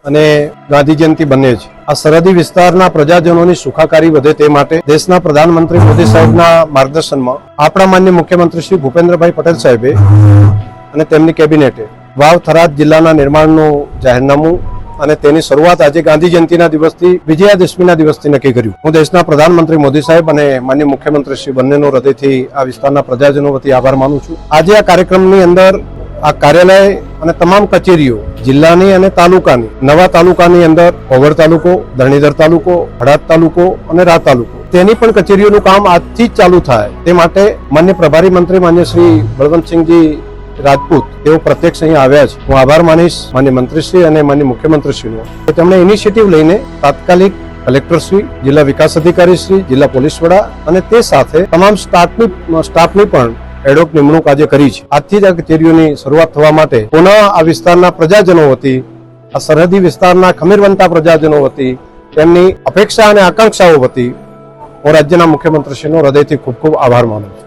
અને ગાંધી જયંતિ બંને છે। આ સરહદી વિસ્તારના પ્રજાજનોની સુખાકારી વધે તે માટે દેશના પ્રધાનમંત્રી મોદી સાહેબના માર્ગદર્શનમાં આપણા માનનીય મુખ્યમંત્રી શ્રી ભૂપેન્દ્રભાઈ પટેલ સાહેબે અને તેમની કેબિનેટે વાવ થરાદ જિલ્લાના નિર્માણનું જાહેરનામું અને તેની શરૂઆત આજે ગાંધી જયંતિના દિવસથી વિજયાદશમીના દિવસથી નક્કી કર્યું। હું દેશના પ્રધાનમંત્રી મોદી સાહેબ અને માનનીય મુખ્યમંત્રી શ્રી બંનેનો હૃદયથી આ વિસ્તારના પ્રજાજનો વતી આભાર માનું છું। આજે આ કાર્યક્રમની અંદર આ કાર્યાલય અને તમામ કચેરીઓ જિલ્લાની અને તાલુકાની નવા તાલુકાની અંદર ઓવર તાલુકો, ધરણીધર તાલુકો, હળાદ તાલુકો અને રા તાલુકો તેની પણ કચેરીઓનું કામ આજથી જ ચાલુ થાય તે માટે માન્ય પ્રભારી મંત્રી માન્ય શ્રી બળવંતસિંહજી રાજપૂત તેઓ પ્રત્યક્ષ અહીંયા આવ્યા છે। હું આભાર માનીશ માન્ય મંત્રીશ્રી અને માન્ય મુખ્યમંત્રીશ્રીનો કે તેમણે ઇનિશિયેટિવ લઈને તાત્કાલિક કલેક્ટરશ્રી, જિલ્લા વિકાસ અધિકારીશ્રી, જિલ્લા પોલીસ વડા અને તે સાથે તમામ સ્ટાફની પણ એડોક નિમણૂક આજે કરી છે। આજથી જ આ કચેરીઓની શરૂઆત થવા માટે પુનઃ આ વિસ્તારના પ્રજાજનો વતી, આ સરહદી વિસ્તારના ખમીરવંતા પ્રજાજનો વતી, તેમની અપેક્ષા અને આકાંક્ષાઓ વતી હું રાજ્યના મુખ્યમંત્રીશ્રીનો હૃદયથી ખૂબ ખૂબ આભાર માનું છું।